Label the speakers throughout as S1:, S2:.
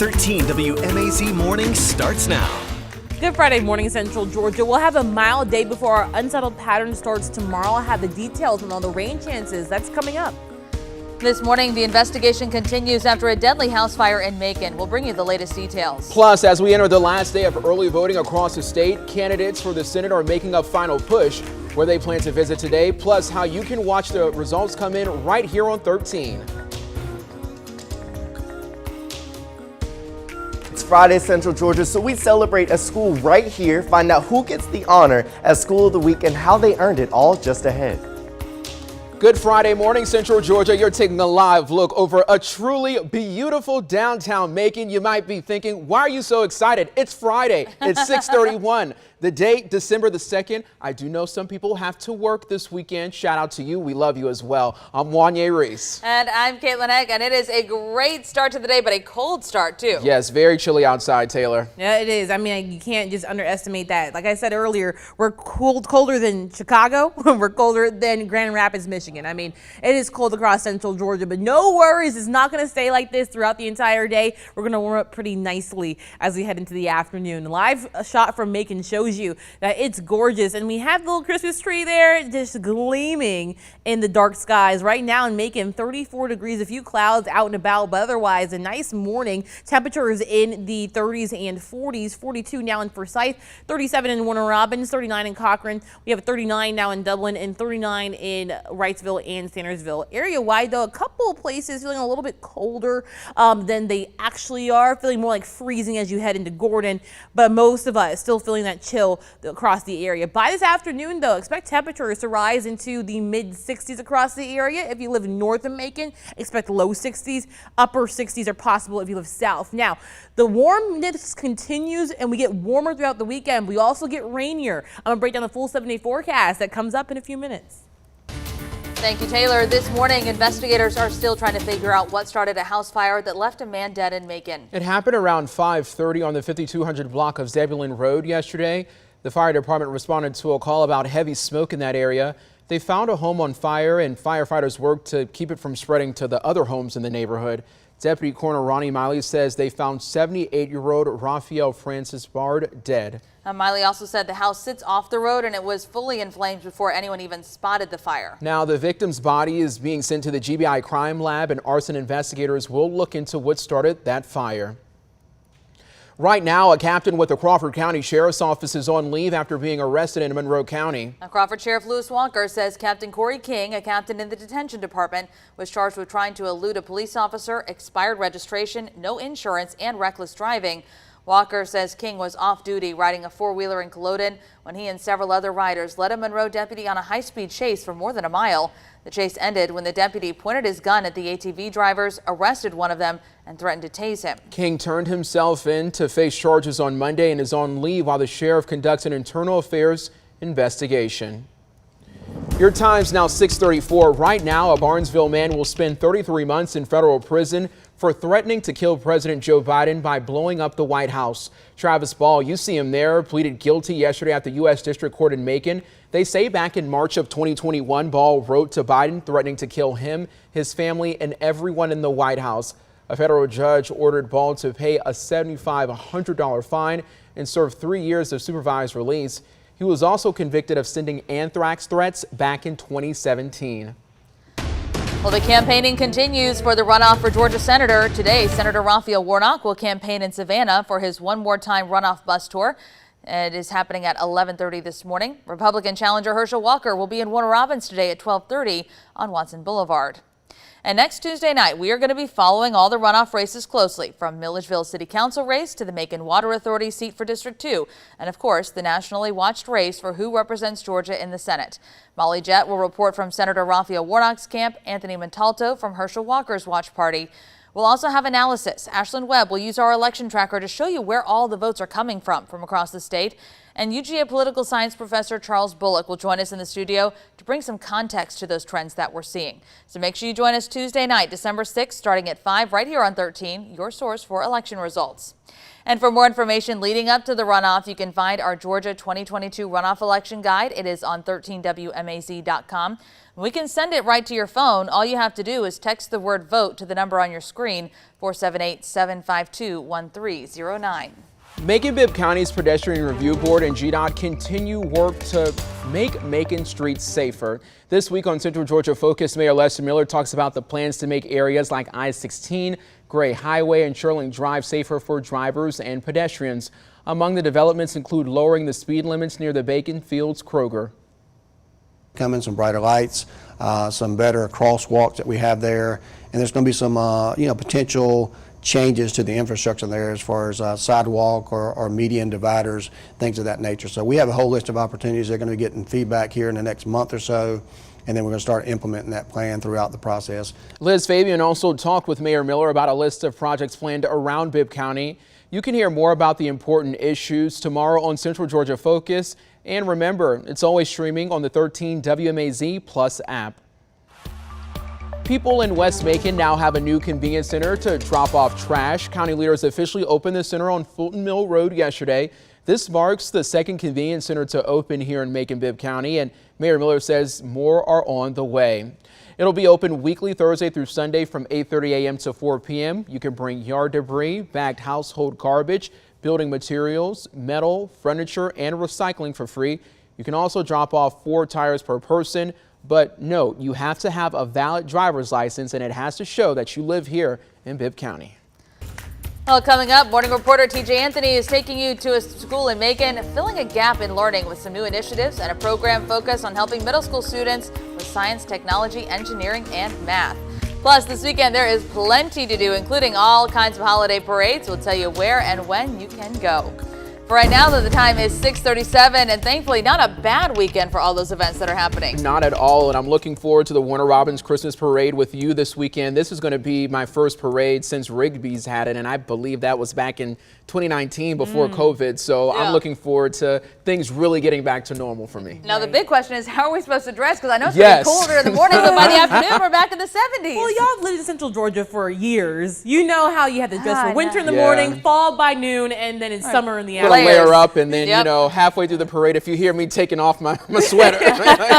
S1: 13 WMAZ Morning starts now.
S2: Good Friday morning, Central Georgia. We'll have a mild day before our unsettled pattern starts tomorrow. I'll have the details on all the rain chances. That's coming up.
S3: This morning, the investigation continues after a deadly house fire in Macon. We'll bring you the latest details.
S4: Plus, as we enter the last day of early voting across the state, candidates for the Senate are making a final push where they plan to visit today, plus how you can watch the results come in right here on 13.
S5: It's Friday, Central Georgia, so we celebrate a school right here, find out who gets the honor as School of the Week and how they earned it, all just ahead.
S4: Good Friday morning, Central Georgia. You're taking a live look over a truly beautiful downtown Macon. You might be thinking, why are you so excited? It's Friday. It's 6:31. The date, December the 2nd. I do know some people have to work this weekend. Shout out to you. We love you as well. I'm Wanye Reese.
S3: And I'm Caitlin Egg, and it is a great start to the day, but a cold start too.
S4: Yes, very chilly outside, Taylor.
S2: Yeah, it is. I mean, you can't just underestimate that. Like I said earlier, we're colder than Chicago. We're colder than Grand Rapids, Michigan. I mean, it is cold across Central Georgia, but no worries. It's not going to stay like this throughout the entire day. We're going to warm up pretty nicely as we head into the afternoon. Live shot from Macon shows you that it's gorgeous, and we have the little Christmas tree there just gleaming in the dark skies. Right now in Macon, 34 degrees, a few clouds out and about, but otherwise a nice morning. Temperatures in the 30s and 40s, 42 now in Forsyth, 37 in Warner Robins, 39 in Cochrane. We have 39 now in Dublin and 39 in Wrightsville and Sandersville. Area-wide, though, a couple of places feeling a little bit colder than they actually are, feeling more like freezing as you head into Gordon, but most of us still feeling that chill across the area. By this afternoon, though, expect temperatures to rise into the mid-60s across the area. If you live north of Macon, expect low 60s. Upper 60s are possible if you live south. Now, the warmness continues and we get warmer throughout the weekend. We also get rainier. I'm going to break down the full 7-day forecast that comes up in a few minutes.
S3: Thank you, Taylor. This morning, investigators are still trying to figure out what started a house fire that left a man dead in Macon.
S4: It happened around 5:30 on the 5200 block of Zebulon Road yesterday. The fire department responded to a call about heavy smoke in that area. They found a home on fire and firefighters worked to keep it from spreading to the other homes in the neighborhood. Deputy Coroner Ronnie Miley says they found 78-year-old Raphael Francis Bard dead.
S3: Miley also said the house sits off the road and it was fully in flames before anyone even spotted the fire. Now,
S4: the victim's body is being sent to the GBI crime lab and arson investigators will look into what started that fire. Right now, a captain with the Crawford County Sheriff's Office is on leave after being arrested in Monroe County.
S3: Crawford Sheriff Lewis Walker says Captain Corey King, a captain in the detention department, was charged with trying to elude a police officer, expired registration, no insurance, and reckless driving. Walker says King was off duty riding a four-wheeler in Culloden when he and several other riders led a Monroe deputy on a high-speed chase for more than a mile. The chase ended when the deputy pointed his gun at the ATV drivers, arrested one of them, and threatened to tase him.
S4: King turned himself in to face charges on Monday and is on leave while the sheriff conducts an internal affairs investigation. Your time's now 6:34. Right now, a Barnesville man will spend 33 months in federal prison for threatening to kill President Joe Biden by blowing up the White House. Travis Ball, you see him there, pleaded guilty yesterday at the U.S. District Court in Macon. They say back in March of 2021, Ball wrote to Biden threatening to kill him, his family, and everyone in the White House. A federal judge ordered Ball to pay a $7,500 fine and serve 3 years of supervised release. He was also convicted of sending anthrax threats back in 2017.
S3: Well, the campaigning continues for the runoff for Georgia Senator. Today, Senator Raphael Warnock will campaign in Savannah for his One More Time runoff bus tour. It is happening at 11:30 this morning. Republican challenger Herschel Walker will be in Warner Robins today at 12:30 on Watson Boulevard. And next Tuesday night, we are going to be following all the runoff races closely, from Milledgeville City Council race to the Macon Water Authority seat for District 2, and of course, the nationally watched race for who represents Georgia in the Senate. Molly Jett will report from Senator Raphael Warnock's camp, Anthony Montalto from Herschel Walker's watch party. We'll also have analysis. Ashlyn Webb will use our election tracker to show you where all the votes are coming from across the state. And UGA political science professor Charles Bullock will join us in the studio to bring some context to those trends that we're seeing. So make sure you join us Tuesday night, December 6th, starting at 5 right here on 13, your source for election results. And for more information leading up to the runoff, you can find our Georgia 2022 runoff election guide. It is on 13WMAZ.com. We can send it right to your phone. All you have to do is text the word vote to the number on your screen, 478-752-1309.
S4: Macon-Bibb County's Pedestrian Review Board and GDOT continue work to make Macon streets safer. This week on Central Georgia Focus, Mayor Lester Miller talks about the plans to make areas like I-16, Gray Highway, and Sherling Drive safer for drivers and pedestrians. Among the developments include lowering the speed limits near the Bacon Fields Kroger.
S6: Come in some brighter lights, some better crosswalks that we have there, and there's going to be some potential changes to the infrastructure there as far as sidewalk or median dividers, things of that nature. So we have a whole list of opportunities. They're going to be getting feedback here in the next month or so, and then we're going to start implementing that plan throughout the process.
S4: Liz Fabian also talked with Mayor Miller about a list of projects planned around Bibb County. You can hear more about the important issues tomorrow on Central Georgia Focus. And remember, it's always streaming on the 13 WMAZ Plus app. People in West Macon now have a new convenience center to drop off trash. County leaders officially opened the center on Fulton Mill Road yesterday. This marks the second convenience center to open here in Macon-Bibb County, and Mayor Miller says more are on the way. It'll be open weekly Thursday through Sunday from 8:30 a.m. to 4 p.m. You can bring yard debris, bagged household garbage, building materials, metal, furniture, and recycling for free. You can also drop off 4 tires per person. But note, you have to have a valid driver's license, and it has to show that you live here in Bibb County.
S3: Well, coming up, morning reporter TJ Anthony is taking you to a school in Macon, filling a gap in learning with some new initiatives and a program focused on helping middle school students with science, technology, engineering, and math. Plus, this weekend there is plenty to do, including all kinds of holiday parades. We'll tell you where and when you can go. For right now, though, the time is 6:37, and thankfully not a bad weekend for all those events that are happening.
S4: Not at all, and I'm looking forward to the Warner Robins Christmas Parade with you this weekend. This is going to be my first parade since Rigby's had it, and I believe that was back in 2019 before COVID, so I'm looking forward to things really getting back to normal for me.
S3: Now, the big question is, how are we supposed to dress? Because I know it's going to be colder in the morning, but by the afternoon, we're back in the 70s.
S2: Well, y'all have lived in Central Georgia for years. You know how you have to dress for winter in the morning, fall by noon, and then it's summer in the afternoon.
S4: Layer up, and then, you know, halfway through the parade, if you hear me taking off my sweater,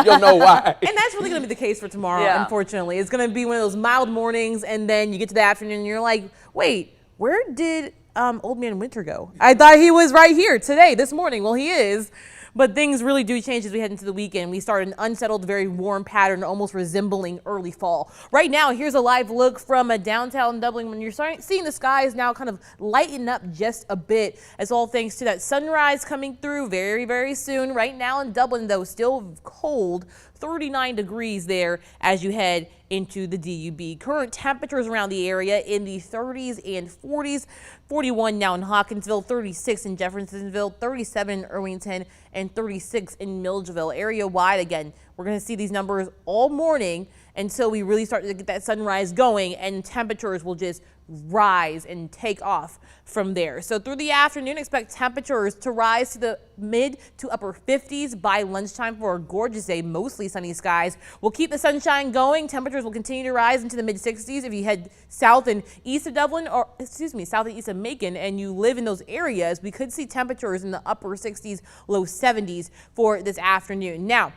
S4: you'll know why.
S2: And that's really going to be the case for tomorrow, unfortunately. It's going to be one of those mild mornings, and then you get to the afternoon, and you're like, wait, where did Old Man Winter go? I thought he was right here today, this morning. Well, he is. But things really do change as we head into the weekend. We start an unsettled, very warm pattern, almost resembling early fall. Right now, here's a live look from downtown Dublin. When you're seeing the skies now kind of lighten up just a bit, as all thanks to that sunrise coming through very, very soon. Right now in Dublin, though, still cold. 39 degrees there as you head into the DUB. Current temperatures around the area in the 30s and 40s. 41 now in Hawkinsville, 36 in Jeffersonville, 37 in Irvington, and 36 in Milledgeville. Area wide, again, we're going to see these numbers all morning until we really start to get that sunrise going, and temperatures will just rise and take off from there. So through the afternoon, expect temperatures to rise to the mid to upper 50s by lunchtime for a gorgeous day, mostly sunny skies. We'll keep the sunshine going. Temperatures will continue to rise into the mid 60s if you head south and east of Dublin, or south and east of Macon, and you live in those areas. We could see temperatures in the upper 60s, low 70s for this afternoon. Now,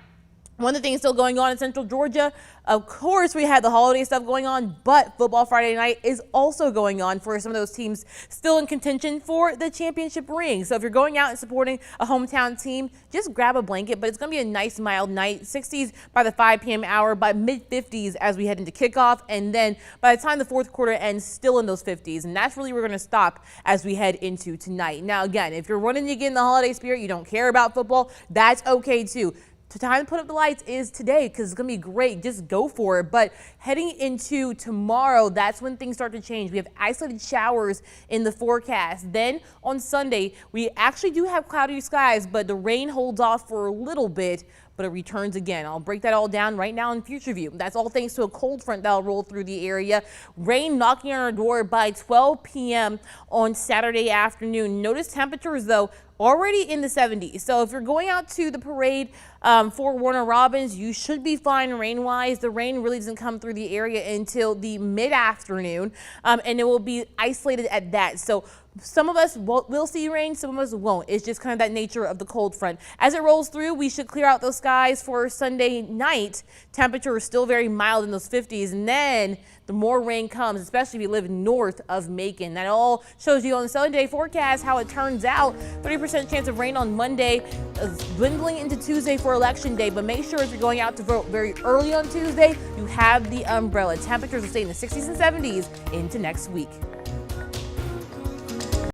S2: one of the things still going on in Central Georgia, of course, we had the holiday stuff going on, but Football Friday night is also going on for some of those teams still in contention for the championship ring. So if you're going out and supporting a hometown team, just grab a blanket, but it's going to be a nice mild night. 60s by the 5 p.m. hour, by mid 50s as we head into kickoff, and then by the time the fourth quarter ends, still in those 50s. And that's really where we're going to stop as we head into tonight. Now, again, if you're running to get in the holiday spirit, you don't care about football, that's okay too. The time to put up the lights is today because it's going to be great. Just go for it. But heading into tomorrow, that's when things start to change. We have isolated showers in the forecast. Then on Sunday, we actually do have cloudy skies, but the rain holds off for a little bit. but it returns again. I'll break that all down right now in future view. That's all thanks to a cold front that'll roll through the area. Rain knocking on our door by 12 p.m. on Saturday afternoon. Notice temperatures, though, already in the 70s. So if you're going out to the parade for Warner Robins, you should be fine rain-wise. The rain really doesn't come through the area until the mid-afternoon, and it will be isolated at that. So some of us will see rain, some of us won't. It's just kind of that nature of the cold front. As it rolls through, we should clear out those skies for Sunday night. Temperature is still very mild in those 50s, and then the more rain comes, especially if you live north of Macon. That all shows you on the 7-day forecast how it turns out. 30% chance of rain on Monday, dwindling into Tuesday for Election Day. But make sure if you're going out to vote very early on Tuesday, you have the umbrella. Temperatures will stay in the 60s and 70s into next week.